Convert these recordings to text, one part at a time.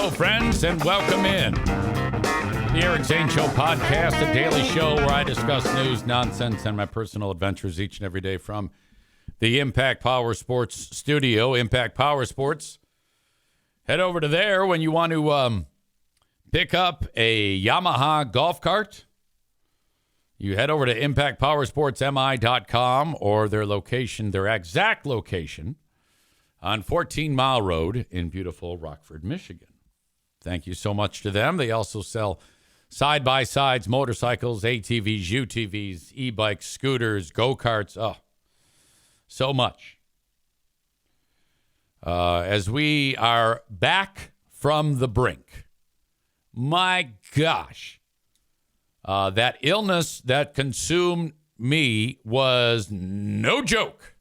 Hello, friends, and welcome in. The Eric Zane Show podcast, a daily show where I discuss news, nonsense, and my personal adventures each and every day from the Impact Power Sports studio. Impact Power Sports. Head over to there when you want to pick up a Yamaha golf cart. You head over to impactpowersportsmi.com or their location, their exact location, on 14 Mile Road in beautiful Rockford, Michigan. Thank you so much to them. They also sell side-by-sides, motorcycles, ATVs, UTVs, e-bikes, scooters, go-karts. Oh, so much. As we are back from the brink, my gosh, that illness that consumed me was no joke.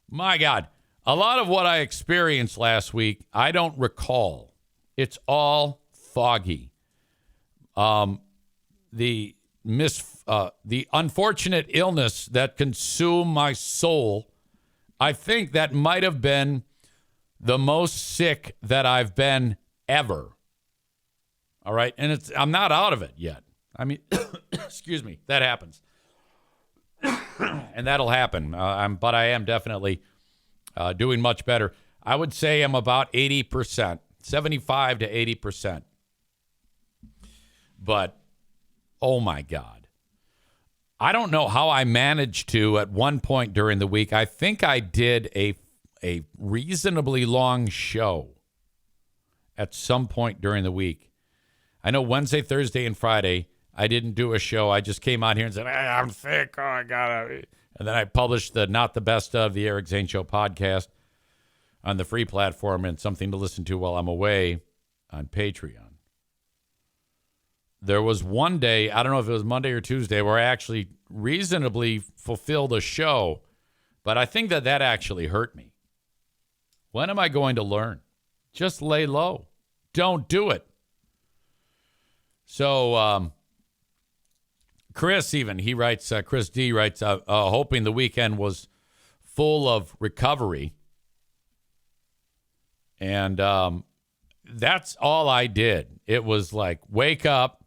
My God. A lot of what I experienced last week, I don't recall. It's all foggy. The unfortunate illness that consumed my soul, I think that might have been the most sick that I've been ever. All right, and I'm not out of it yet. I mean, excuse me, that happens, and that'll happen. But I am definitely doing much better. I would say I'm about 80%, 75 to 80%. But, oh my God. I don't know how I managed to at one point during the week. I think I did a reasonably long show at some point during the week. I know Wednesday, Thursday, and Friday, I didn't do a show. I just came out here and said, hey, I'm sick. Oh, I gotta. And then I published the Not the Best of the Eric Zane Show podcast on the free platform and something to listen to while I'm away on Patreon. There was one day, I don't know if it was Monday or Tuesday, where I actually reasonably fulfilled a show, but I think that actually hurt me. When am I going to learn? Just lay low. Don't do it. So, Chris he writes, Chris D writes, hoping the weekend was full of recovery. And that's all I did. It was like, wake up,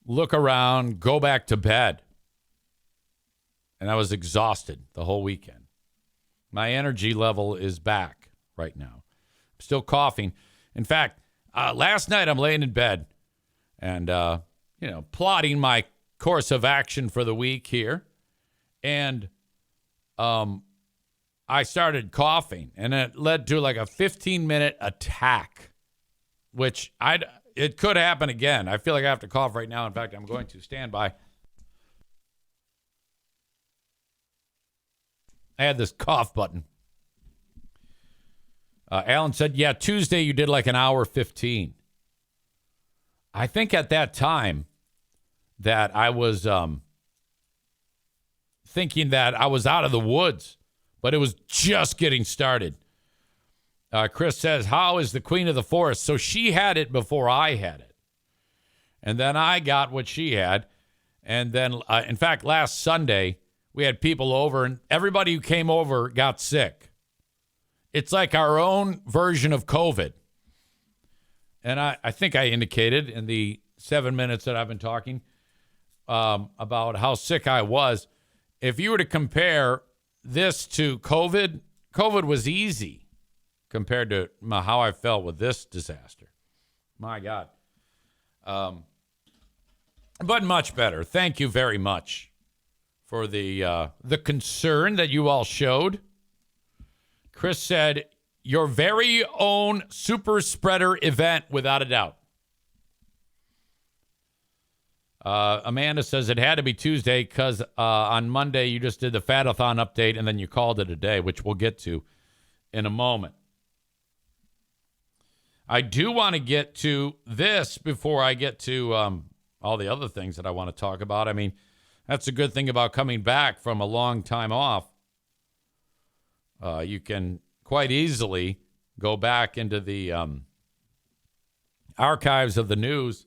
look around, go back to bed. And I was exhausted the whole weekend. My energy level is back right now. I'm still coughing. In fact, last night I'm laying in bed and, plotting my course of action for the week here. And I started coughing, and it led to like a 15-minute attack, which it could happen again. I feel like I have to cough right now. In fact, I'm going to stand by. I had this cough button. Alan said, yeah, Tuesday you did like an hour 15. I think at that time that I was thinking that I was out of the woods, but it was just getting started. Chris says, how is the Queen of the Forest? So she had it before I had it. And then I got what she had. And then, in fact, last Sunday, we had people over, and everybody who came over got sick. It's like our own version of COVID. And I think I indicated in the 7 minutes that I've been talking about how sick I was. If you were to compare this to COVID, COVID was easy compared to how I felt with this disaster. My God. But much better. Thank you very much for the concern that you all showed. Chris said, your very own super spreader event, without a doubt. Amanda says it had to be Tuesday because on Monday you just did the Fatathon update and then you called it a day, which we'll get to in a moment. I do want to get to this before I get to all the other things that I want to talk about. I mean, that's a good thing about coming back from a long time off. You can quite easily go back into the archives of the news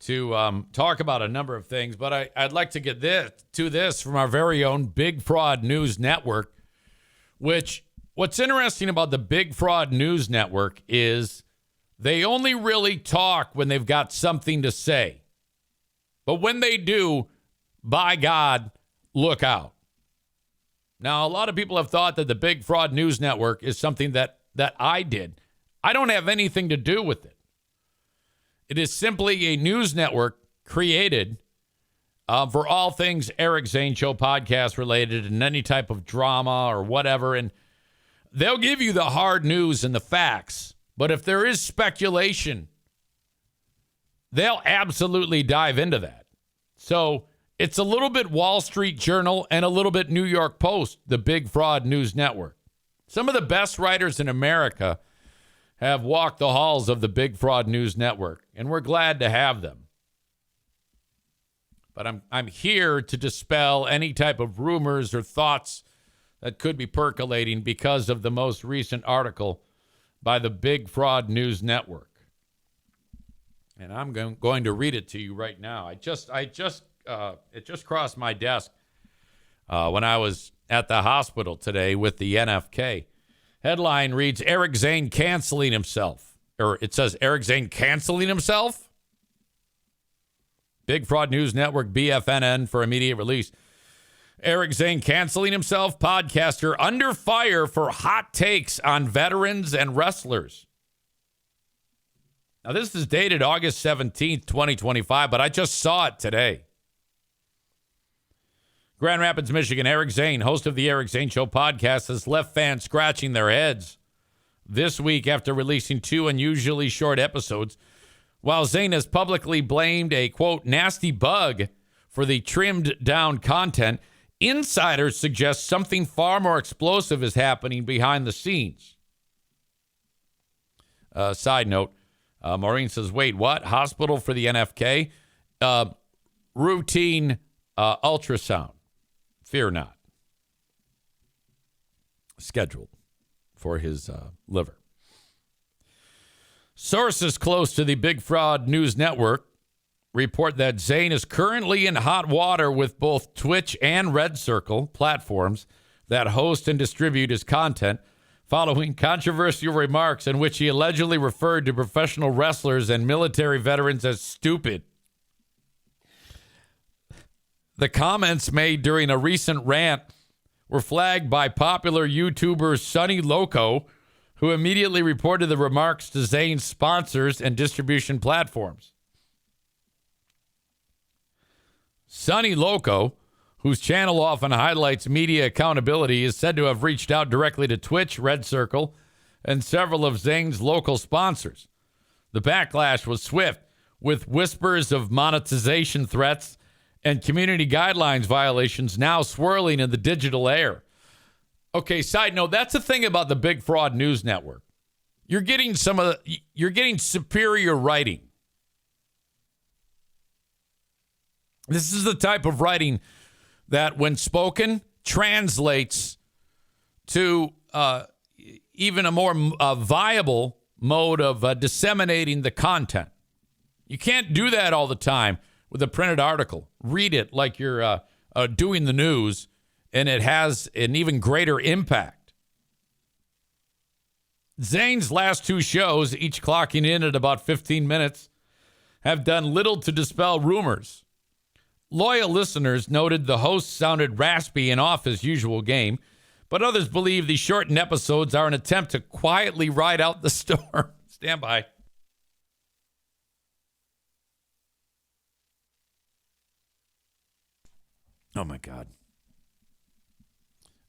to talk about a number of things. But I'd like to get this from our very own Big Fraud News Network, which What's interesting about the Big Fraud News Network is they only really talk when they've got something to say. But when they do, by God, look out. Now, a lot of people have thought that the Big Fraud News Network is something that I did. I don't have anything to do with it. It is simply a news network created for all things Eric Zane Show podcast related and any type of drama or whatever. And they'll give you the hard news and the facts. But if there is speculation, they'll absolutely dive into that. So it's a little bit Wall Street Journal and a little bit New York Post, the Big Fraud News Network. Some of the best writers in America have walked the halls of the Big Fraud News Network, and we're glad to have them. But I'm here to dispel any type of rumors or thoughts that could be percolating because of the most recent article by the Big Fraud News Network. And I'm going to read it to you right now. It just crossed my desk when I was at the hospital today with the NFK. Headline reads, Eric Zane canceling himself. Or it says, Eric Zane canceling himself? Big Fraud News Network, BFNN, for immediate release. Eric Zane canceling himself, podcaster under fire for hot takes on veterans and wrestlers. Now, this is dated August 17th, 2025, but I just saw it today. Grand Rapids, Michigan, Eric Zane, host of the Eric Zane Show podcast, has left fans scratching their heads this week after releasing 2 unusually short episodes. While Zane has publicly blamed a, quote, nasty bug for the trimmed down content, insiders suggest something far more explosive is happening behind the scenes. Side note, Maureen says, wait, what? Hospital for the NFK? Routine ultrasound. Fear not. Scheduled for his liver. Sources close to the Big Fraud News Network report that Zane is currently in hot water with both Twitch and Red Circle platforms that host and distribute his content following controversial remarks in which he allegedly referred to professional wrestlers and military veterans as stupid. The comments made during a recent rant were flagged by popular YouTuber Sonny Loco, who immediately reported the remarks to Zane's sponsors and distribution platforms. Sonny Loco, whose channel often highlights media accountability, is said to have reached out directly to Twitch, Red Circle, and several of Zane's local sponsors. The backlash was swift, with whispers of monetization threats and community guidelines violations now swirling in the digital air. Okay, side note, that's the thing about the Big Fraud News Network. You're getting superior writing. This is the type of writing that, when spoken, translates to even a more viable mode of disseminating the content. You can't do that all the time with a printed article. Read it like you're doing the news, and it has an even greater impact. Zane's last 2 shows, each clocking in at about 15 minutes, have done little to dispel rumors. Loyal listeners noted the host sounded raspy and off his usual game, but others believe the shortened episodes are an attempt to quietly ride out the storm. Stand by. Oh, my God.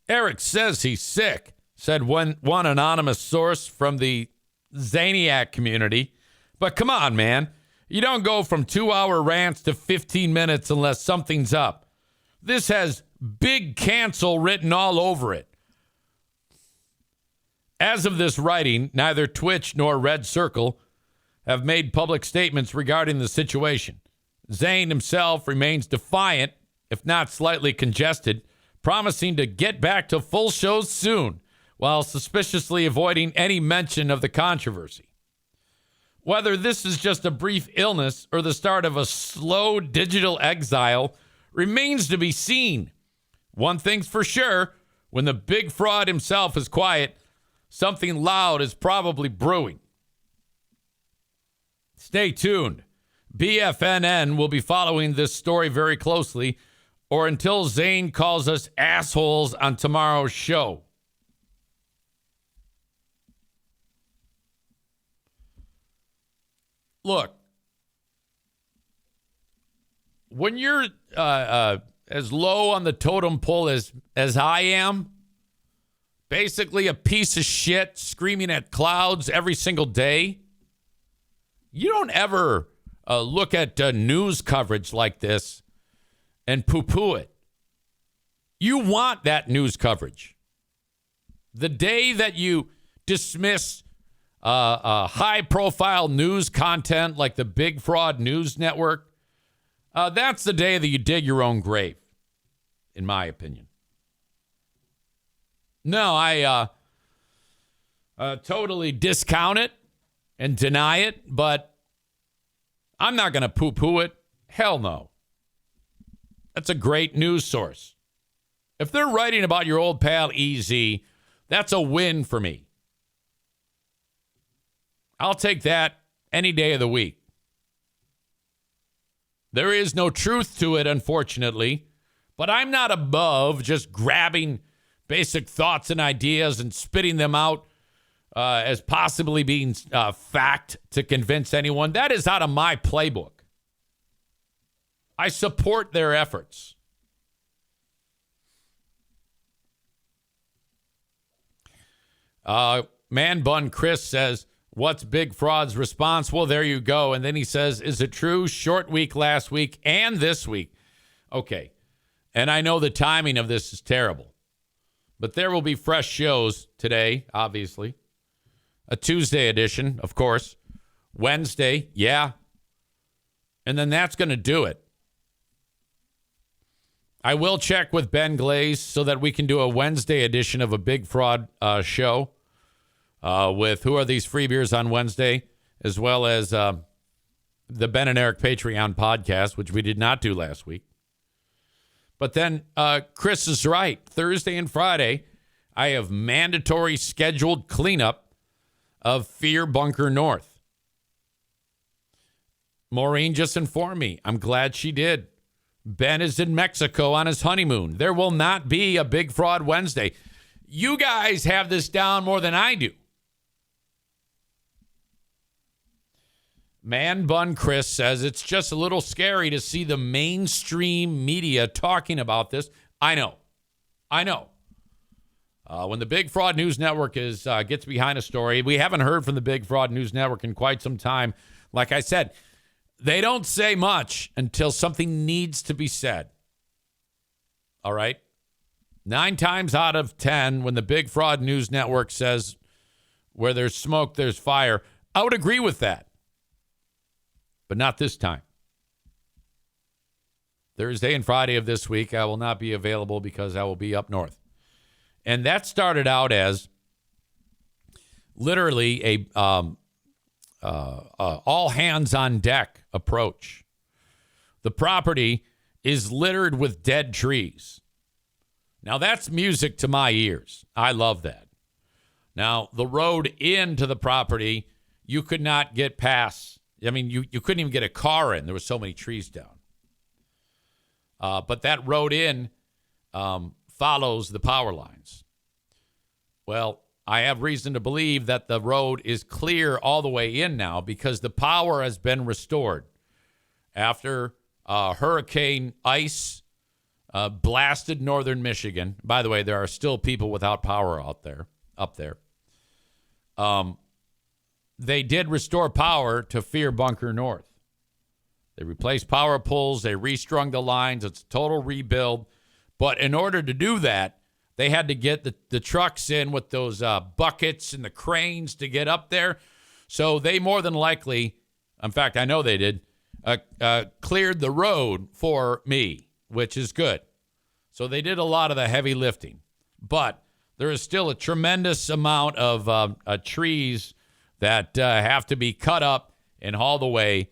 Eric says he's sick, said one anonymous source from the Zaniac community. But come on, man. You don't go from 2-hour rants to 15 minutes unless something's up. This has big cancel written all over it. As of this writing, neither Twitch nor Red Circle have made public statements regarding the situation. Zane himself remains defiant, if not slightly congested, promising to get back to full shows soon, while suspiciously avoiding any mention of the controversy. Whether this is just a brief illness or the start of a slow digital exile remains to be seen. One thing's for sure, When the big fraud himself is quiet, something loud is probably brewing. Stay tuned. BFNN will be following this story very closely, or until Zane calls us assholes on tomorrow's show. Look, when you're as low on the totem pole as I am, basically a piece of shit screaming at clouds every single day, you don't ever look at news coverage like this and poo-poo it. You want that news coverage. The day that you dismiss high-profile news content like the Big Fraud News Network, that's the day that you dig your own grave, in my opinion. No, I totally discount it and deny it, but I'm not going to poo-poo it. Hell no. That's a great news source. If they're writing about your old pal EZ, that's a win for me. I'll take that any day of the week. There is no truth to it, unfortunately, but I'm not above just grabbing basic thoughts and ideas and spitting them out as possibly being fact to convince anyone. That is out of my playbook. I support their efforts. Man Bun Chris says, what's Big Fraud's response? Well, there you go. And then he says, is it true? Short week last week and this week. Okay. And I know the timing of this is terrible, but there will be fresh shows today, obviously. A Tuesday edition, of course. Wednesday, yeah. And then that's going to do it. I will check with Ben Glaze so that we can do a Wednesday edition of a Big Fraud show with Who Are These Free Beers on Wednesday, as well as the Ben and Eric Patreon podcast, which we did not do last week. But then Chris is right. Thursday and Friday, I have mandatory scheduled cleanup of Fear Bunker North. Maureen just informed me. I'm glad she did. Ben is in Mexico on his honeymoon. There will not be a Big Fraud Wednesday. You guys have this down more than I do. Man Bun Chris says it's just a little scary to see the mainstream media talking about this. I know. When the Big Fraud News Network gets behind a story, we haven't heard from the Big Fraud News Network in quite some time. Like I said, they don't say much until something needs to be said. All right? 9 times out of 10, when the Big Fraud News Network says where there's smoke, there's fire, I would agree with that. But not this time. Thursday and Friday of this week, I will not be available because I will be up north. And that started out as literally a all hands on deck approach. The property is littered with dead trees. Now that's music to my ears. I love that. Now the road into the property, you could not get past. I mean, you couldn't even get a car in. There were so many trees down. But that road in follows the power lines. Well, I have reason to believe that the road is clear all the way in now because the power has been restored after Hurricane Ice blasted northern Michigan. By the way, there are still people without power up there. They did restore power to Fear Bunker North. They replaced power poles. They restrung the lines. It's a total rebuild. But in order to do that, they had to get the trucks in with those buckets and the cranes to get up there. So they more than likely, in fact, I know they did, cleared the road for me, which is good. So they did a lot of the heavy lifting. But there is still a tremendous amount of trees that have to be cut up and hauled away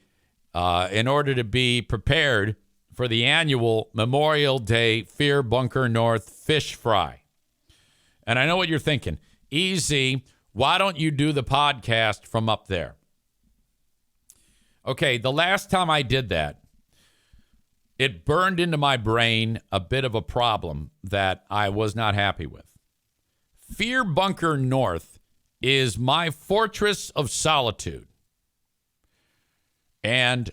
in order to be prepared for the annual Memorial Day Fear Bunker North Fish Fry. And I know what you're thinking. Easy, why don't you do the podcast from up there? Okay, the last time I did that, it burned into my brain a bit of a problem that I was not happy with. Fear Bunker North is my fortress of solitude. And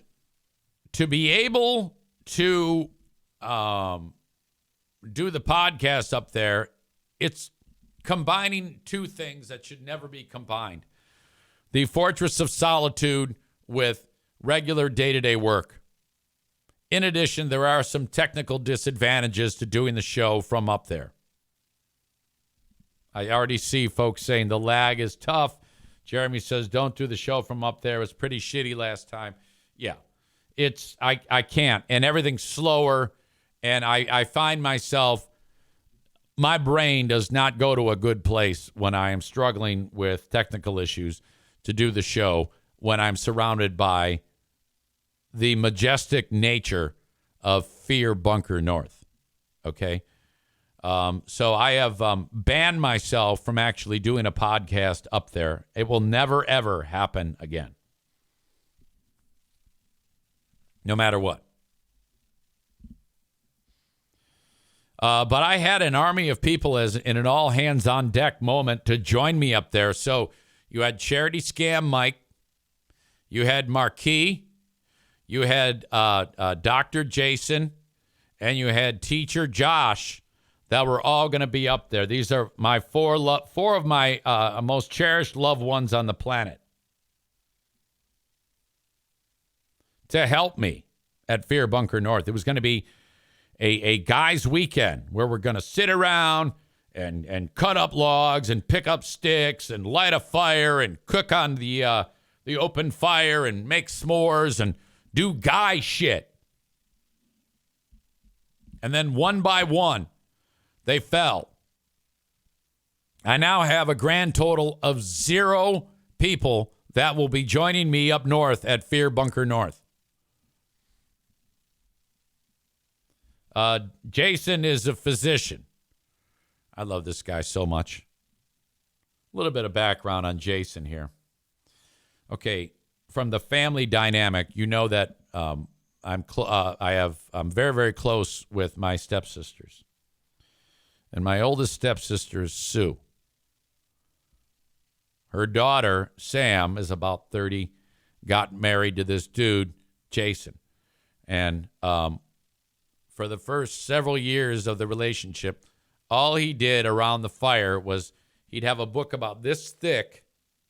to be able to do the podcast up there, it's combining two things that should never be combined. The fortress of solitude with regular day-to-day work. In addition, there are some technical disadvantages to doing the show from up there. I already see folks saying the lag is tough. Jeremy says, don't do the show from up there. It was pretty shitty last time. Yeah, I can't. And everything's slower. And I find myself, my brain does not go to a good place when I am struggling with technical issues to do the show when I'm surrounded by the majestic nature of Fear Bunker North. Okay? So I have banned myself from actually doing a podcast up there. It will never, ever happen again. No matter what. But I had an army of people as in an all-hands-on-deck moment to join me up there. So you had Charity Scam Mike. You had Marquis. You had Dr. Jason. And you had Teacher Josh that were all going to be up there. These are my four of my most cherished loved ones on the planet. To help me at Fear Bunker North. It was going to be a guys' weekend where we're going to sit around and cut up logs and pick up sticks and light a fire and cook on the open fire and make s'mores and do guy shit. And then one by one, they fell. I now have a grand total of 0 people that will be joining me up north at Fear Bunker North. Jason is a physician. I love this guy so much. A little bit of background on Jason here. Okay, from the family dynamic, you know that I'm very, very close with my stepsisters. And my oldest stepsister is Sue. Her daughter, Sam, is about 30, got married to this dude, Jason. And for the first several years of the relationship, all he did around the fire was he'd have a book about this thick,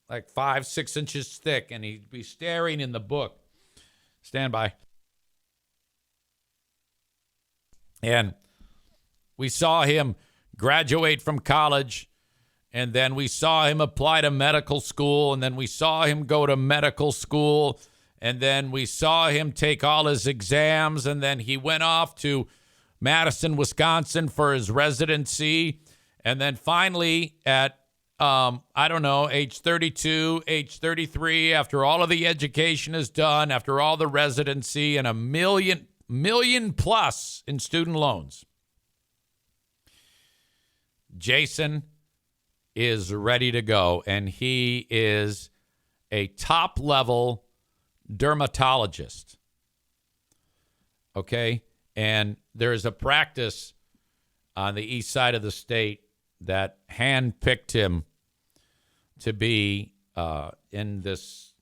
like 5-6 inches thick, and he'd be staring in the book. Stand by. And we saw him graduate from college, and then we saw him apply to medical school, and then we saw him go to medical school, and then we saw him take all his exams, and then he went off to Madison, Wisconsin for his residency. And then finally at, age 32, age 33, after all of the education is done, after all the residency and $1 million plus in student loans, Jason is ready to go. And he is a top-level dermatologist. Okay? And there's a practice on the east side of the state that handpicked him to be at this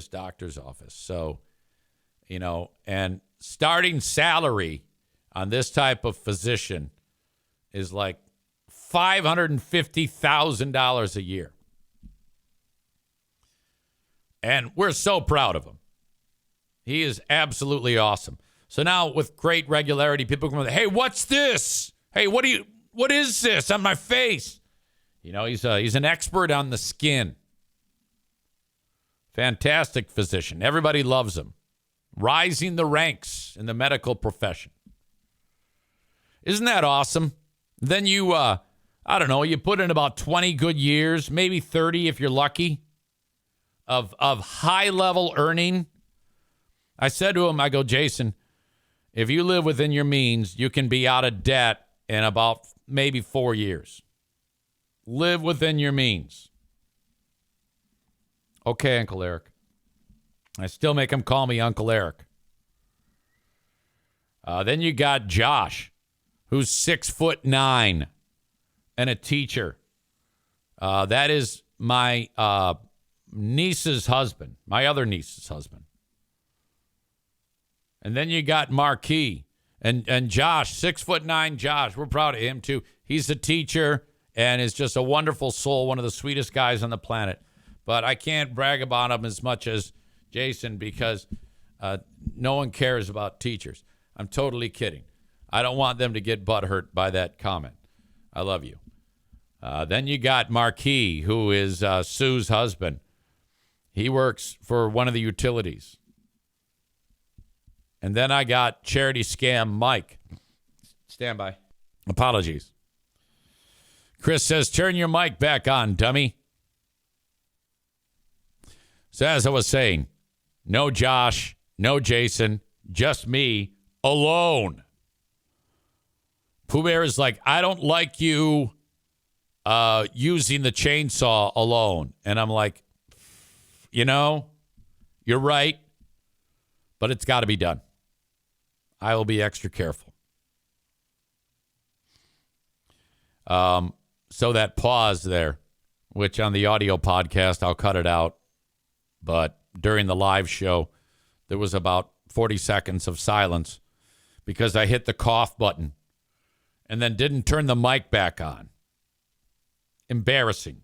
doctor's office. So, and starting salary on this type of physician is like $550,000 a year. And we're so proud of him. He is absolutely awesome. So now with great regularity, people come, hey, what's this? Hey, what is this on my face? He's an expert on the skin. Fantastic physician. Everybody loves him. Rising the ranks in the medical profession. Isn't that awesome? Then you, you put in about 20 good years, maybe 30 if you're lucky, of high-level earning. I said to him, I go, Jason, if you live within your means, you can be out of debt in about maybe 4 years. Live within your means. Okay, Uncle Eric. I still make him call me Uncle Eric. Then you got Josh, who's 6'9" and a teacher. That is my niece's husband, my other niece's husband. And then you got Marquis and Josh, 6'9" Josh. We're proud of him too. He's a teacher and is just a wonderful soul, one of the sweetest guys on the planet. But I can't brag about him as much as Jason because no one cares about teachers. I'm totally kidding. I don't want them to get butthurt by that comment. I love you. Then you got Marquis, who is Sue's husband. He works for one of the utilities. And then I got charity scam Mike. Stand by. Apologies. Chris says, turn your mic back on, dummy. So as I was saying, no Josh, no Jason, just me alone. Pooh Bear is like, I don't like you using the chainsaw alone. And I'm like, you're right, but it's got to be done. I will be extra careful. So that pause there, which on the audio podcast, I'll cut it out. But during the live show, there was about 40 seconds of silence because I hit the cough button and then didn't turn the mic back on. Embarrassing.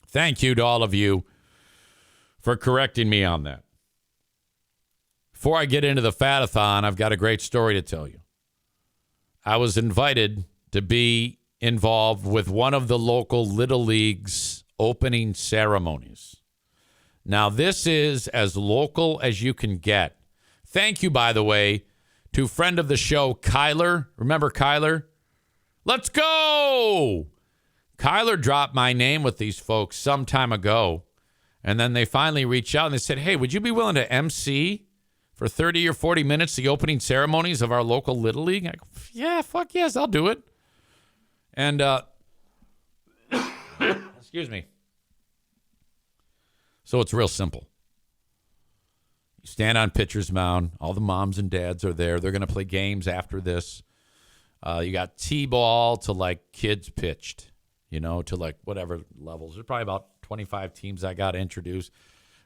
Thank you to all of you for correcting me on that. Before I get into the Fatathon, I've got a great story to tell you. I was invited to be involved with one of the local Little League's opening ceremonies. Now, this is as local as you can get. Thank you, by the way, to friend of the show, Kyler. Remember Kyler? Let's go! Kyler dropped my name with these folks some time ago, and then they finally reached out and they said, hey, would you be willing to MC for 30 or 40 minutes the opening ceremonies of our local Little League? I go, yeah, fuck yes, I'll do it. And, excuse me. So it's real simple. You stand on pitcher's mound. All the moms and dads are there. They're going to play games after this. You got T-ball to like kids pitched, to like whatever levels. There's probably about 25 teams I got introduced.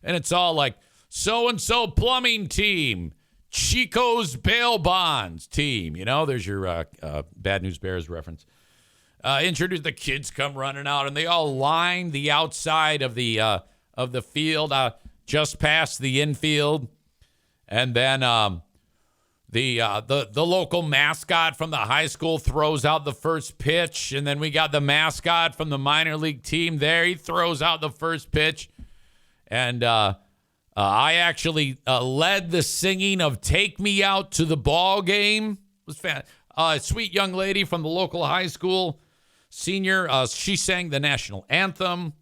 And it's all like so-and-so plumbing team, Chico's bail bonds team. There's your Bad News Bears reference. Introduce the kids come running out, and they all line the outside of the field, just past the infield, and then the local mascot from the high school throws out the first pitch, and then we got the mascot from the minor league team there. He throws out the first pitch, and I actually led the singing of "Take Me Out to the Ball Game." It was fan. A sweet young lady from the local high school, senior. She sang the national anthem.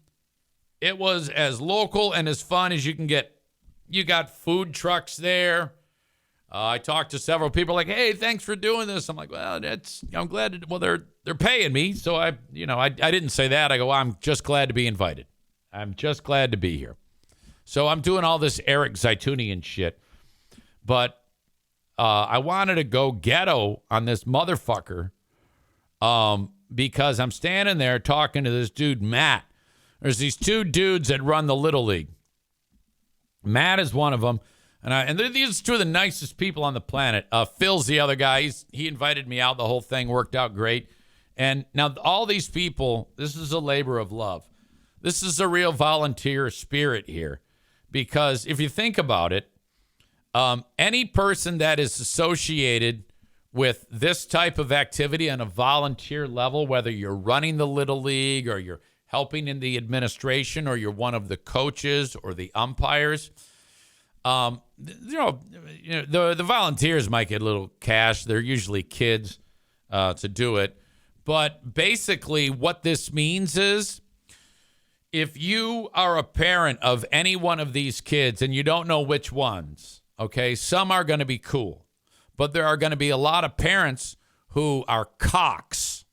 It was as local and as fun as you can get. You got food trucks there. I talked to several people like, hey, thanks for doing this. I'm like, well, I'm glad. They're paying me. So I didn't say that. I go, I'm just glad to be invited. I'm just glad to be here. So I'm doing all this Eric Zaitunian shit. But I wanted to go ghetto on this motherfucker because I'm standing there talking to this dude, Matt. There's these two dudes that run the Little League. Matt is one of them. And these are two of the nicest people on the planet. Phil's the other guy. He invited me out. The whole thing worked out great. And now all these people, this is a labor of love. This is a real volunteer spirit here. Because if you think about it, any person that is associated with this type of activity on a volunteer level, whether you're running the Little League or you're helping in the administration or you're one of the coaches or the umpires, the volunteers might get a little cash. They're usually kids to do it. But basically what this means is if you are a parent of any one of these kids and you don't know which ones, okay, some are going to be cool. But there are going to be a lot of parents who are cocks.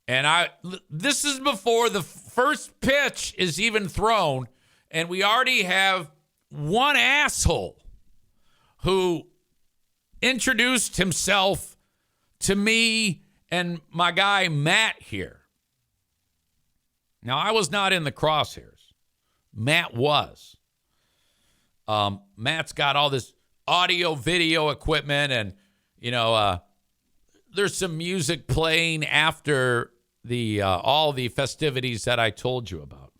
And this is before the first pitch is even thrown, and we already have one asshole who introduced himself to me and my guy Matt here. Now, I was not in the crosshairs. Matt was. Matt's got all this audio, video equipment, and, there's some music playing after all the festivities that I told you about.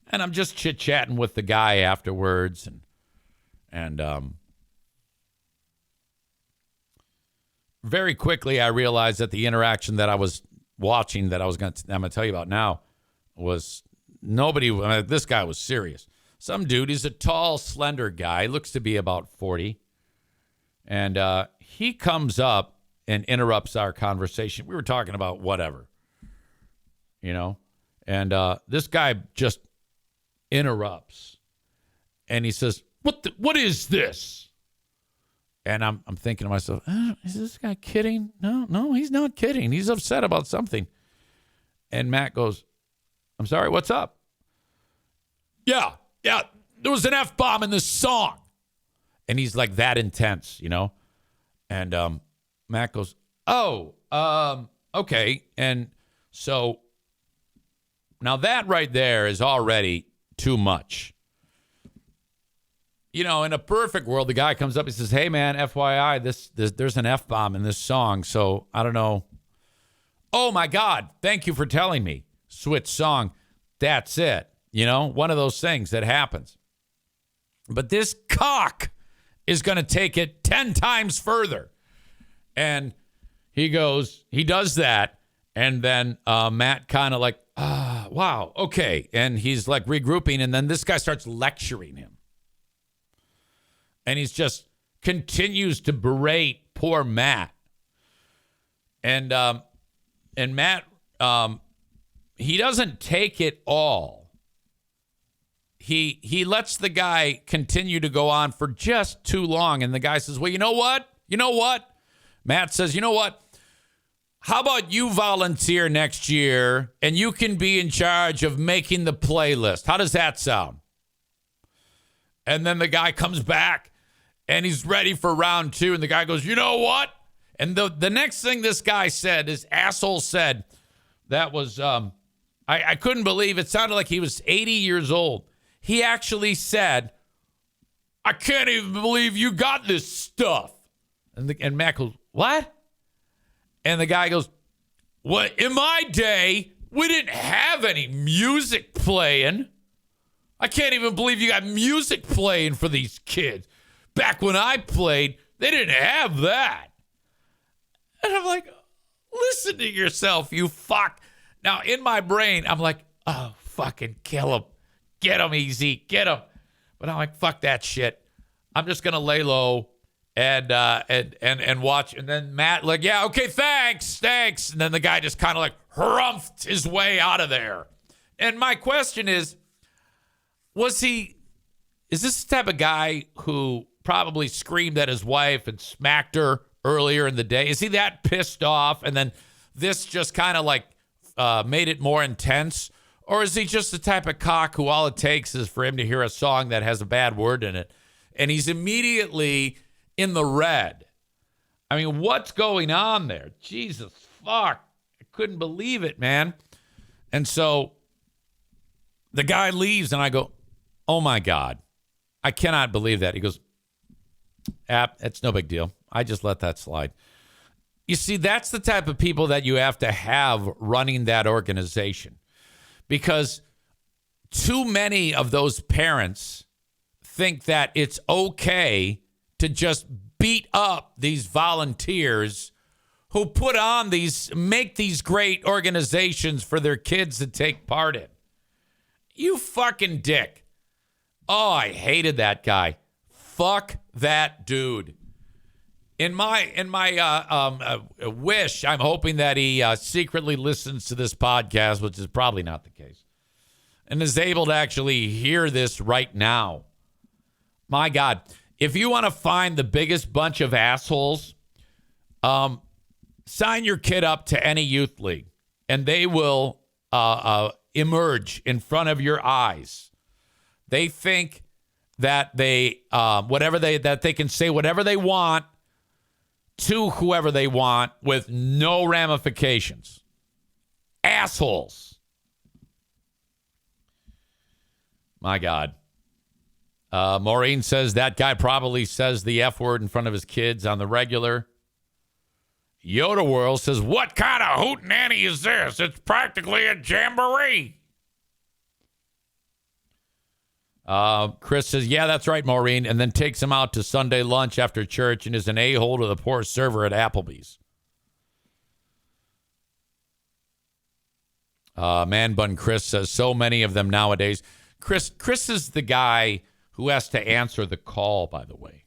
And I'm just chit-chatting with the guy afterwards, and very quickly I realized that the interaction that I was watching that I'm going to tell you about now was this guy was serious. Some dude, he's a tall, slender guy, looks to be about 40. And he comes up and interrupts our conversation. We were talking about whatever, And this guy just interrupts. And he says, what is this? And I'm thinking to myself, is this guy kidding? No, he's not kidding. He's upset about something. And Matt goes, I'm sorry, what's up? Yeah, there was an F-bomb in this song. And he's like that intense, And Matt goes, okay. And so now that right there is already too much. In a perfect world, the guy comes up and says, hey, man, FYI, there's an F-bomb in this song, so I don't know. Oh, my God, thank you for telling me. Switch song. That's it. One of those things that happens. But this cock is going to take it 10 times further. And he does that, and then Matt kind of like, wow, okay. And he's like regrouping, and then this guy starts lecturing him. And he's just continues to berate poor Matt. And Matt, he doesn't take it all. He lets the guy continue to go on for just too long. And the guy says, well, you know what? Matt says, you know what? How about you volunteer next year and you can be in charge of making the playlist? How does that sound? And then the guy comes back and he's ready for round 2. And the guy goes, you know what? And the next thing this guy said, this asshole said, that was, I couldn't believe it. Sounded like he was 80 years old. He actually said, I can't even believe you got this stuff. And Matt goes, what? And the guy goes, well, in my day, we didn't have any music playing. I can't even believe you got music playing for these kids. Back when I played, they didn't have that. And I'm like, listen to yourself, you fuck. Now, in my brain, I'm like, oh, fucking kill him. Get him, easy. Get him. But I'm like, fuck that shit. I'm just going to lay low and watch. And then Matt like, yeah, okay, thanks. And then the guy just kind of like harumphed his way out of there. And my question is this the type of guy who probably screamed at his wife and smacked her earlier in the day? Is he that pissed off? And then this just kind of like made it more intense? Or is he just the type of cock who all it takes is for him to hear a song that has a bad word in it, and he's immediately in the red? I mean, what's going on there? Jesus, fuck. I couldn't believe it, man. And so the guy leaves, and I go, oh, my God. I cannot believe that. He goes, it's no big deal. I just let that slide. You see, that's the type of people that you have to have running that organization. Because too many of those parents think that it's okay to just beat up these volunteers who make these great organizations for their kids to take part in. You fucking dick. Oh, I hated that guy. Fuck that dude. In my wish, I'm hoping that he secretly listens to this podcast, which is probably not the case, and is able to actually hear this right now. My God, if you want to find the biggest bunch of assholes, sign your kid up to any youth league. and they will emerge in front of your eyes. They think that they can say whatever they want to whoever they want with no ramifications. Assholes. My God. Maureen says that guy probably says the F word in front of his kids on the regular. Yoda World says, what kind of hootenanny is this? It's practically a jamboree. Chris says, yeah, that's right, Maureen, and then takes him out to Sunday lunch after church and is an a-hole to the poor server at Applebee's. Man Bun Chris says, so many of them nowadays. Chris is the guy who has to answer the call, by the way.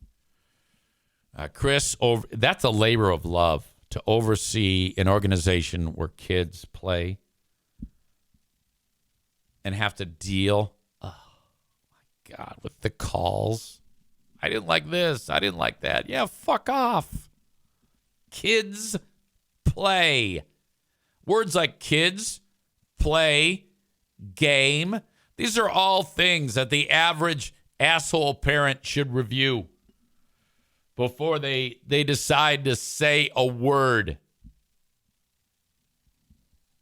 Chris, that's a labor of love to oversee an organization where kids play and have to deal, oh my God, with the calls. I didn't like this. I didn't like that. Yeah, fuck off. Kids play. Words like kids, play, game. These are all things that the average asshole parent should review before they decide to say a word.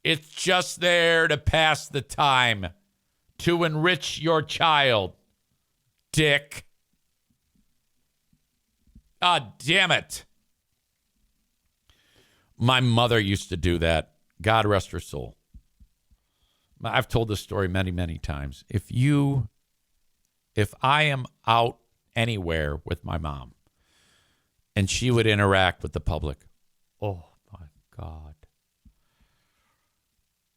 It's just there to pass the time, to enrich your child, dick. God damn it. My mother used to do that. God rest her soul. I've told this story many, many times. If I am out anywhere with my mom and she would interact with the public, oh my God.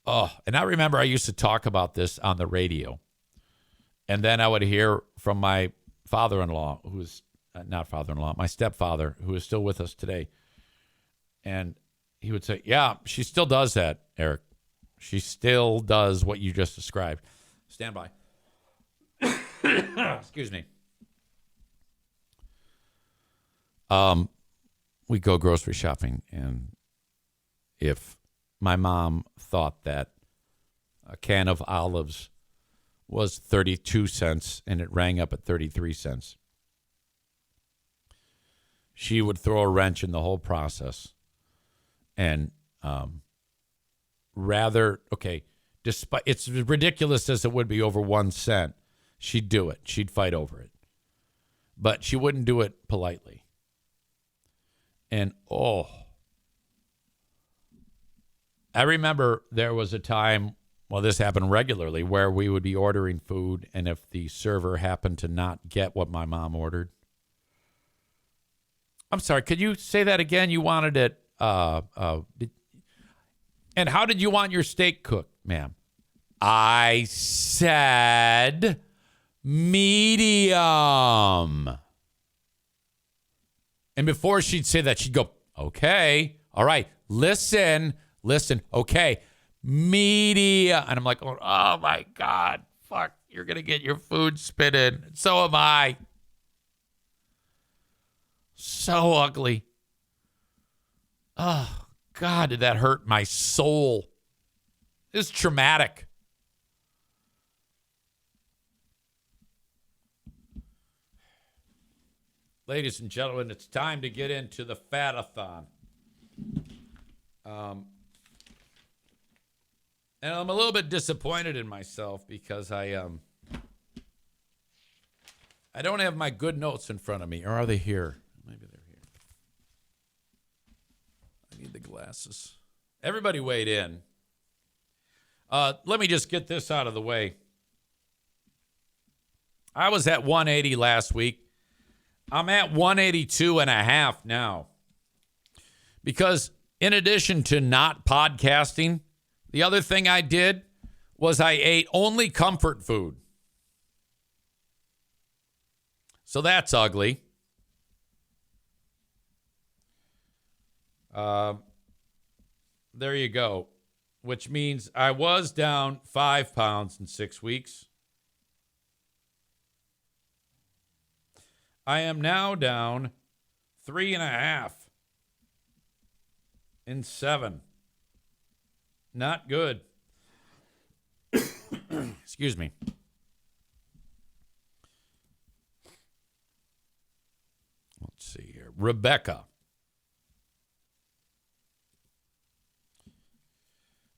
Oh, and I remember I used to talk about this on the radio. And then I would hear from my father-in-law, who's not father-in-law, my stepfather, who is still with us today. And he would say, yeah, she still does that, Eric. She still does what you just described. Stand by. Excuse me. We go grocery shopping, and if my mom thought that a can of olives was 32 cents and it rang up at 33 cents, she would throw a wrench in the whole process and despite it's ridiculous as it would be over 1 cent, she'd do it. She'd fight over it. But she wouldn't do it politely. And I remember there was a time, well, this happened regularly, where we would be ordering food, and if the server happened to not get what my mom ordered. I'm sorry, could you say that again? You wanted it, and how did you want your steak cooked, ma'am? I said medium. And before she'd say that, she'd go, okay, all right, listen, okay, media. And I'm like, oh my God, fuck, you're going to get your food spit in. So am I. So ugly. Oh, God, did that hurt my soul. It's traumatic. Ladies and gentlemen, it's time to get into the fat-a-thon. And I'm a little bit disappointed in myself because I don't have my good notes in front of me. Or are they here? Maybe they're here. I need the glasses. Everybody weighed in. Let me just get this out of the way. I was at 180 last week. I'm at 182.5 now. Because in addition to not podcasting, the other thing I did was I ate only comfort food. So that's ugly. There you go. Which means I was down 5 pounds in 6 weeks. I am now down 3.5 in 7. Not good. Excuse me. Let's see here. Rebecca.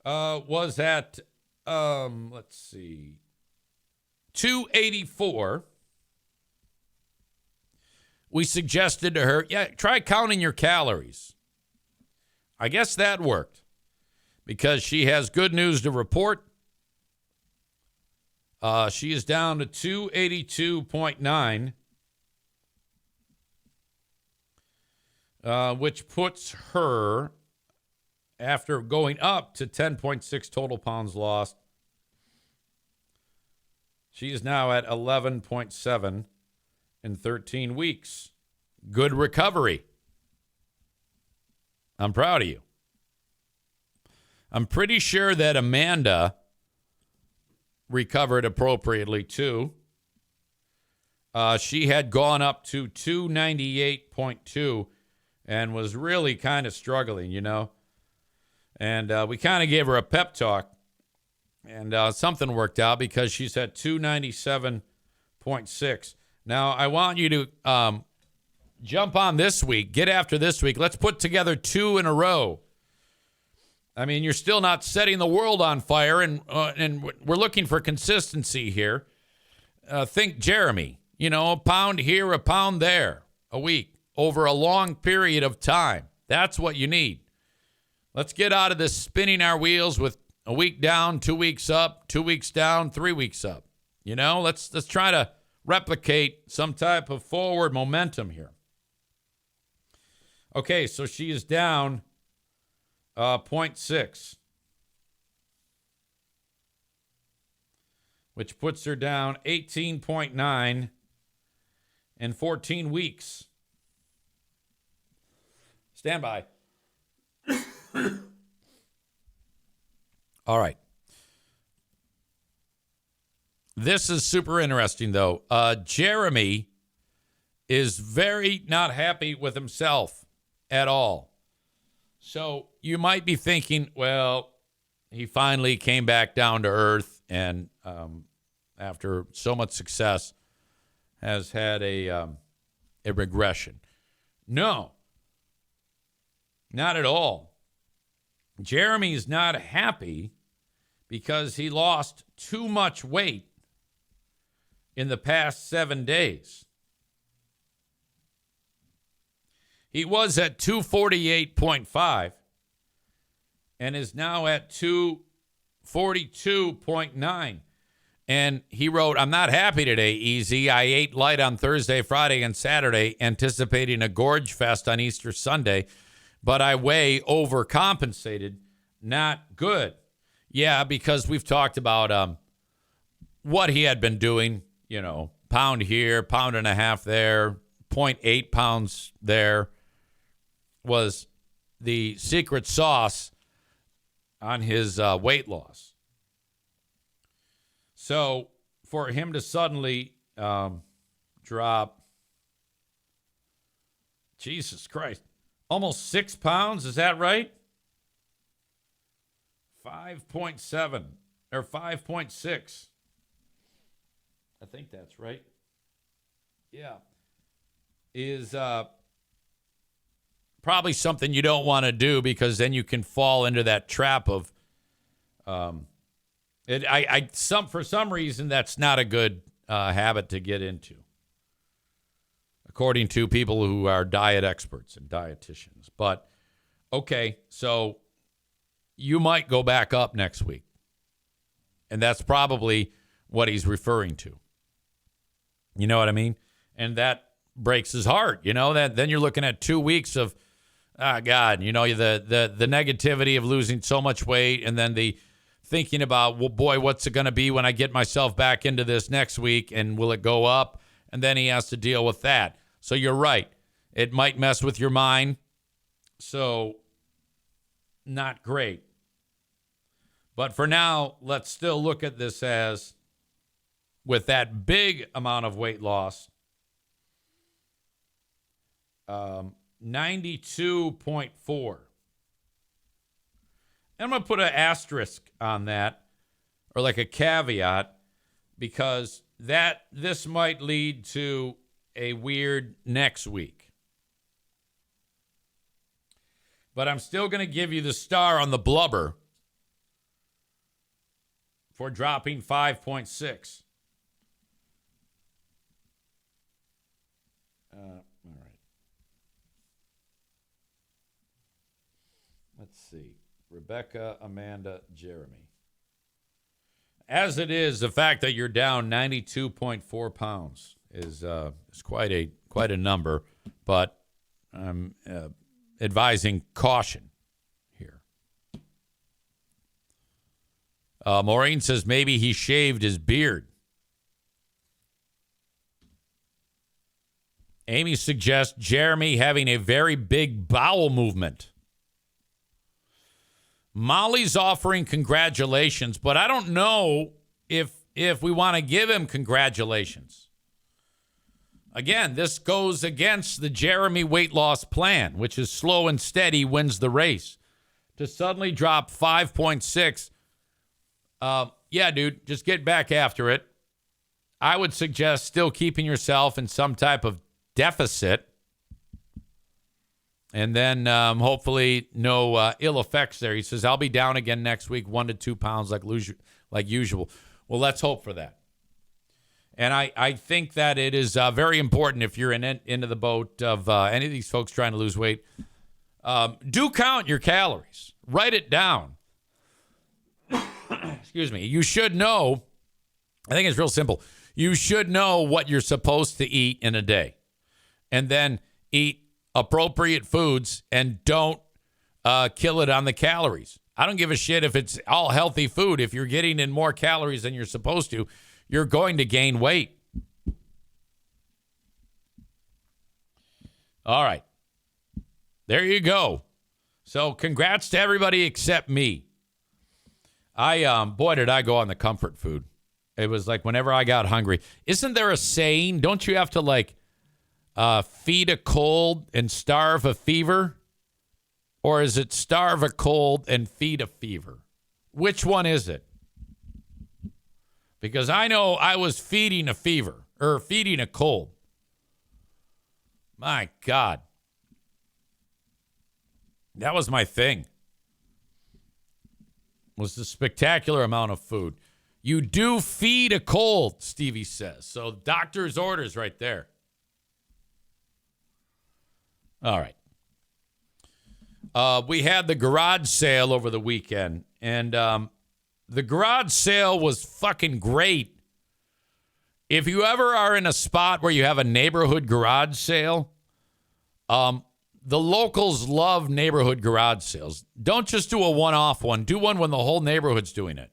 Was at, let's see, 284. We suggested to her, try counting your calories. I guess that worked because she has good news to report. She is down to 282.9, which puts her, after going up to 10.6 total pounds lost, she is now at 11.7 in 13 weeks. Good recovery. I'm proud of you. I'm pretty sure that Amanda recovered appropriately too. She had gone up to 298.2 and was really kind of struggling, And we kind of gave her a pep talk, and something worked out because she's at 297.6. Now, I want you to jump on this week, get after this week. Let's put together 2 in a row. I mean, you're still not setting the world on fire, and we're looking for consistency here. Think Jeremy, a pound here, a pound there, a week, over a long period of time. That's what you need. Let's get out of this spinning our wheels with a week down, 2 weeks up, 2 weeks down, 3 weeks up. Let's try to replicate some type of forward momentum here. Okay, so she is down 0.6, which puts her down 18.9 in 14 weeks. Stand by. All right. This is super interesting, though. Jeremy is very not happy with himself at all. So you might be thinking, well, he finally came back down to earth and after so much success has had a regression. No, not at all. Jeremy's not happy because he lost too much weight in the past 7 days. He was at 248.5 and is now at 242.9. And he wrote, I'm not happy today, EZ. I ate light on Thursday, Friday, and Saturday, anticipating a gorge fest on Easter Sunday, but I way overcompensated. Not good. Yeah, because we've talked about what he had been doing, pound here, pound and a half there, 0.8 pounds there was the secret sauce on his weight loss. So for him to suddenly drop, Jesus Christ, almost 6 pounds, is that right? 5.7 or 5.6. I think that's right. Yeah. Is probably something you don't want to do because then you can fall into that trap of for some reason that's not a good habit to get into, according to people who are diet experts and dietitians. But okay, so you might go back up next week, and that's probably what he's referring to. You know what I mean? And that breaks his heart. That then you're looking at 2 weeks of, God, the negativity of losing so much weight, and then the thinking about, well, boy, what's it going to be when I get myself back into this next week, and will it go up? And then he has to deal with that. So you're right. It might mess with your mind. So not great. But for now, let's still look at this as, with that big amount of weight loss, 92.4. And I'm going to put an asterisk on that, or like a caveat, because this might lead to a weird next week. But I'm still going to give you the star on the blubber for dropping 5.6. All right. Let's see. Rebecca, Amanda, Jeremy. As it is, the fact that you're down 92.4 pounds is quite a number, but I'm advising caution here. Maureen says maybe he shaved his beard. Amy suggests Jeremy having a very big bowel movement. Molly's offering congratulations, but I don't know if we want to give him congratulations. Again, this goes against the Jeremy weight loss plan, which is slow and steady wins the race. To suddenly drop 5.6, yeah, dude, just get back after it. I would suggest still keeping yourself in some type of deficit. And then hopefully no ill effects there. He says, I'll be down again next week, 1 to 2 pounds like usual. Well, let's hope for that. And I think that it is very important if you're into the boat of any of these folks trying to lose weight. Do count your calories. Write it down. Excuse me. You should know. I think it's real simple. You should know what you're supposed to eat in a day. And then eat appropriate foods and don't kill it on the calories. I don't give a shit if it's all healthy food. If you're getting in more calories than you're supposed to, you're going to gain weight. All right. There you go. So congrats to everybody except me. Boy, did I go on the comfort food. It was like whenever I got hungry. Isn't there a saying? Don't you have to feed a cold and starve a fever? Or is it starve a cold and feed a fever? Which one is it? Because I know I was feeding a fever or feeding a cold. My God. That was my thing. Was the spectacular amount of food. You do feed a cold, Stevie says. So doctor's orders right there. All right. We had the garage sale over the weekend, and the garage sale was fucking great. If you ever are in a spot where you have a neighborhood garage sale, the locals love neighborhood garage sales. Don't just do a one-off one. Do one when the whole neighborhood's doing it.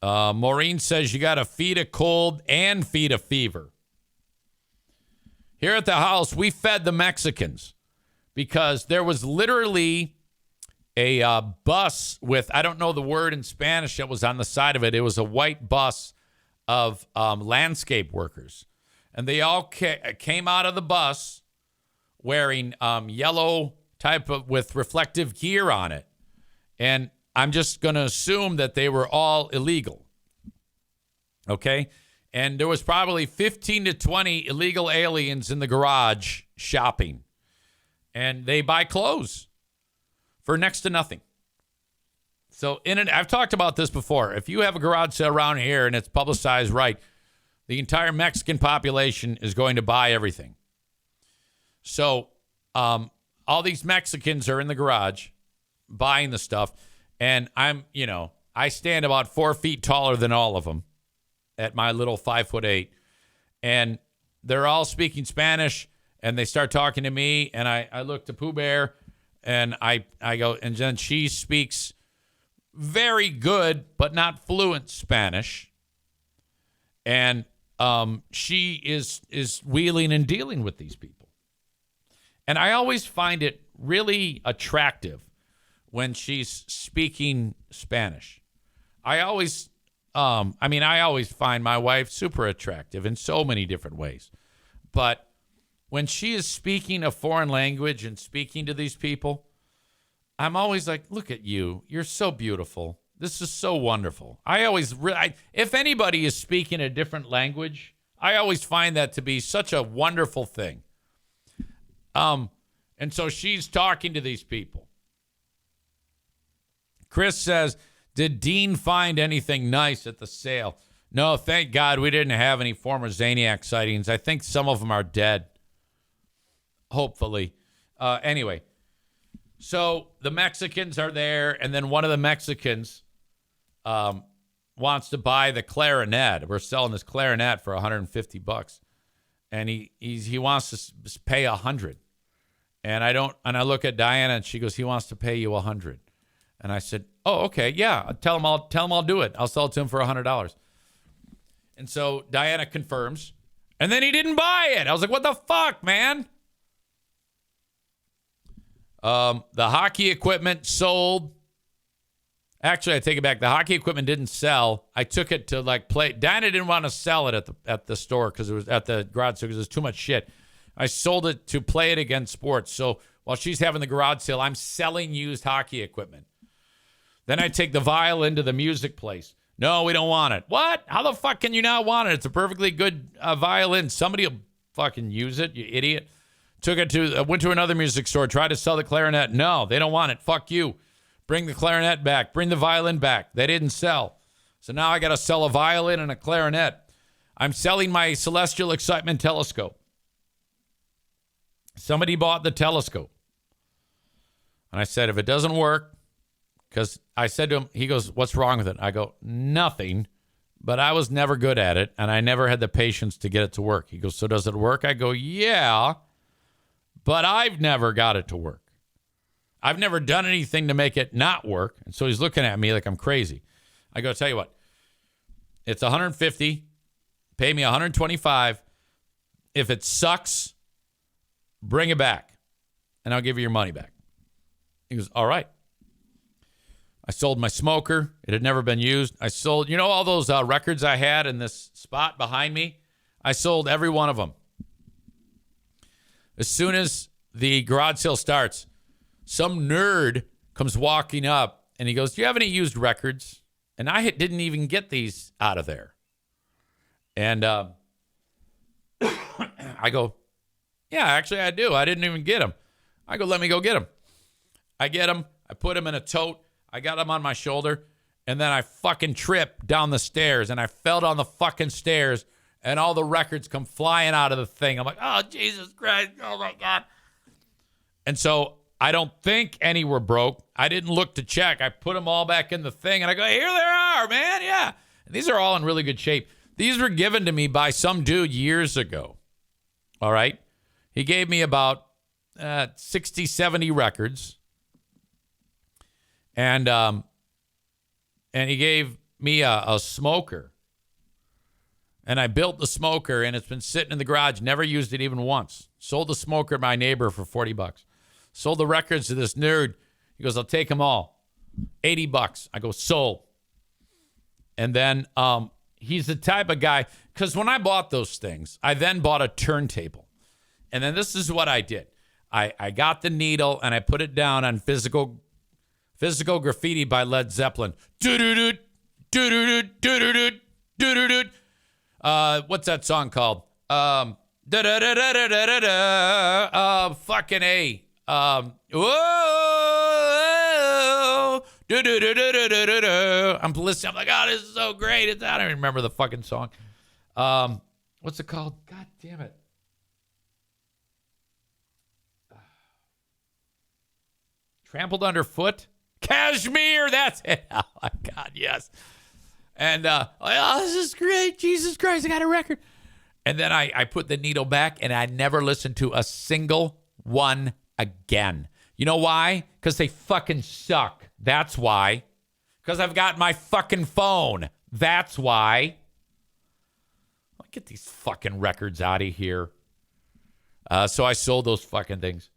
Maureen says you got to feed a cold and feed a fever. Here at the house, we fed the Mexicans because there was literally a bus with, I don't know the word in Spanish that was on the side of it. It was a white bus of landscape workers. And they all came out of the bus wearing yellow type of, with reflective gear on it. And I'm just going to assume that they were all illegal. Okay? And there was probably 15 to 20 illegal aliens in the garage shopping. And they buy clothes for next to nothing. So I've talked about this before. If you have a garage sale around here and it's publicized right, the entire Mexican population is going to buy everything. So all these Mexicans are in the garage buying the stuff. And I stand about 4 feet taller than all of them at my little 5'8", and they're all speaking Spanish, and they start talking to me, and I look to Pooh Bear, and I go, and then she speaks very good but not fluent Spanish, and she is wheeling and dealing with these people, and I always find it really attractive when she's speaking Spanish. I always find my wife super attractive in so many different ways. But when she is speaking a foreign language and speaking to these people, I'm always like, look at you. You're so beautiful. This is so wonderful. If anybody is speaking a different language, I always find that to be such a wonderful thing. And so she's talking to these people. Chris says, did Dean find anything nice at the sale? No, thank God we didn't have any former Zaniac sightings. I think some of them are dead. Hopefully. Anyway, so the Mexicans are there, and then one of the Mexicans wants to buy the clarinet. We're selling this clarinet for $150, and he wants to pay $100. And I look at Diana, and she goes, he wants to pay you $100. And I said, oh, okay, yeah. Tell him I'll do it. I'll sell it to him for $100. And so Diana confirms, and then he didn't buy it. I was like, what the fuck, man? The hockey equipment sold. Actually, I take it back. The hockey equipment didn't sell. I took it to play. Diana didn't want to sell it at the store because it was at the garage sale because it was too much shit. I sold it to play it against sports. So while she's having the garage sale, I'm selling used hockey equipment. Then I take the violin to the music place. No, we don't want it. What? How the fuck can you not want it? It's a perfectly good violin. Somebody will fucking use it, you idiot. Went to another music store, tried to sell the clarinet. No, they don't want it. Fuck you. Bring the clarinet back. Bring the violin back. They didn't sell. So now I got to sell a violin and a clarinet. I'm selling my Celestial Excitement telescope. Somebody bought the telescope. And I said, if it doesn't work, because I said to him, he goes, what's wrong with it? I go, nothing, but I was never good at it, and I never had the patience to get it to work. He goes, so does it work? I go, yeah, but I've never got it to work. I've never done anything to make it not work. And so he's looking at me like I'm crazy. I go, tell you what, it's $150, pay me $125. If it sucks, bring it back, and I'll give you your money back. He goes, all right. I sold my smoker. It had never been used. I sold, all those records I had in this spot behind me? I sold every one of them. As soon as the garage sale starts, some nerd comes walking up, and he goes, do you have any used records? And I didn't even get these out of there. And I go, yeah, actually I do. I didn't even get them. I go, let me go get them. I get them. I put them in a tote. I got them on my shoulder, and then I fucking tripped down the stairs, and I fell down the fucking stairs, and all the records come flying out of the thing. I'm like, oh, Jesus Christ. Oh, my God. And so I don't think any were broke. I didn't look to check. I put them all back in the thing, and I go, here they are, man. Yeah. And these are all in really good shape. These were given to me by some dude years ago. All right. He gave me about 60, 70 records. And he gave me a smoker. And I built the smoker, and it's been sitting in the garage, never used it even once. Sold the smoker to my neighbor for $40. Sold the records to this nerd. He goes, I'll take them all. $80. I go, sold. And then he's the type of guy, because when I bought those things, I then bought a turntable. And then this is what I did. I got the needle, and I put it down on Physical Graffiti by Led Zeppelin. Do-do-do, do-do-do, do-do-do, do-do-do. What's that song called? Da-da-da-da-da-da-da. Fucking A. Whoa. Do-do-do-do-do-do-do. I'm listening. I'm like, oh, this is so great. I don't even remember the fucking song. What's it called? God damn it. Trampled Underfoot? Kashmir, that's it. Oh, my God, yes. And, oh, this is great. Jesus Christ, I got a record. And then I put the needle back, and I never listened to a single one again. You know why? Because they fucking suck. That's why. Because I've got my fucking phone. That's why. I'll get these fucking records out of here. So I sold those fucking things.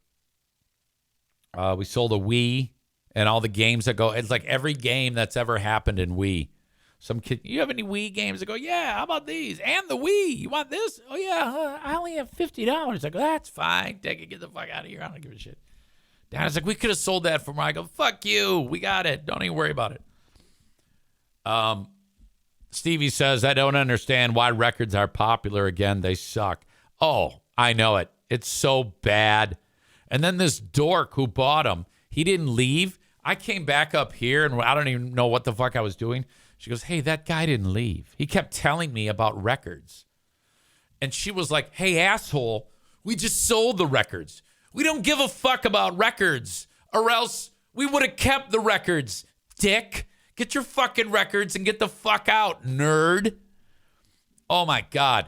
We sold a Wii and all the games that go. It's like every game that's ever happened in Wii. Some kid, you have any Wii games? I go, yeah, how about these? And the Wii, you want this? Oh, yeah, I only have $50. I go, that's fine. Take it, get the fuck out of here. I don't give a shit. Dan's like, we could have sold that for more. I go, fuck you. We got it. Don't even worry about it. Stevie says, I don't understand why records are popular again. They suck. Oh, I know it. It's so bad. And then this dork who bought them, he didn't leave. I came back up here, and I don't even know what the fuck I was doing. She goes, hey, that guy didn't leave. He kept telling me about records. And she was like, hey, asshole, we just sold the records. We don't give a fuck about records, or else we would have kept the records, dick. Get your fucking records and get the fuck out, nerd. Oh, my God.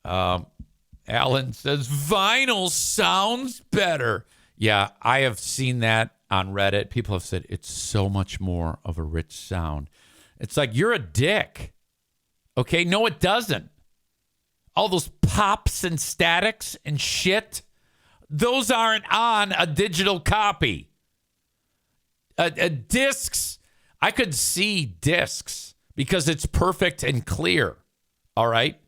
Alan says, vinyl sounds better. Yeah, I have seen that on Reddit. People have said it's so much more of a rich sound. It's like, you're a dick. Okay? No, it doesn't. All those pops and statics and shit, those aren't on a digital copy. Discs, I could see discs because it's perfect and clear. All right?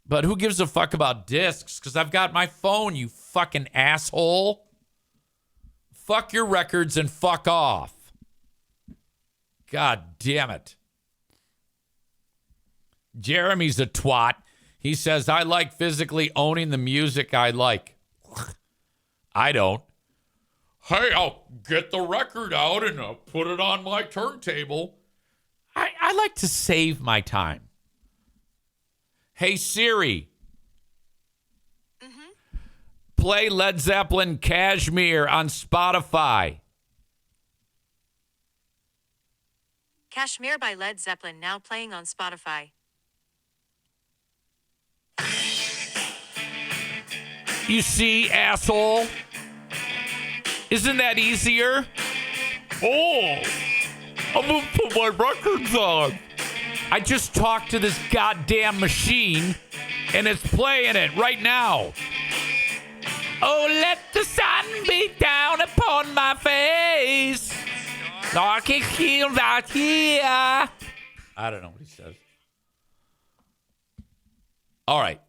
But who gives a fuck about discs? Because I've got my phone, you fucking asshole. Fuck your records and fuck off. God damn it. Jeremy's a twat. He says, I like physically owning the music I like. I don't. Hey, I'll get the record out and I'll put it on my turntable. I like to save my time. Hey, Siri. Play Led Zeppelin Kashmir on Spotify. Kashmir by Led Zeppelin now playing on Spotify. You see, asshole? Isn't that easier? Oh, I'm going to put my records on. I just talked to this goddamn machine, and it's playing it right now. Oh, let the sun beat down upon my face. Like it heals out here. I don't know what he says. All right.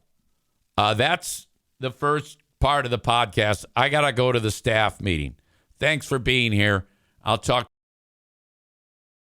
That's the first part of the podcast. I got to go to the staff meeting. Thanks for being here. I'll talk